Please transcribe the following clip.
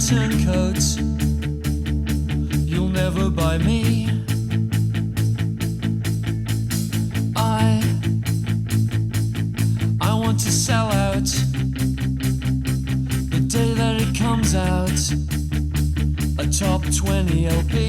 turncoat. You'll never buy me. I want to sell out the day that it comes out. A top 20 LP.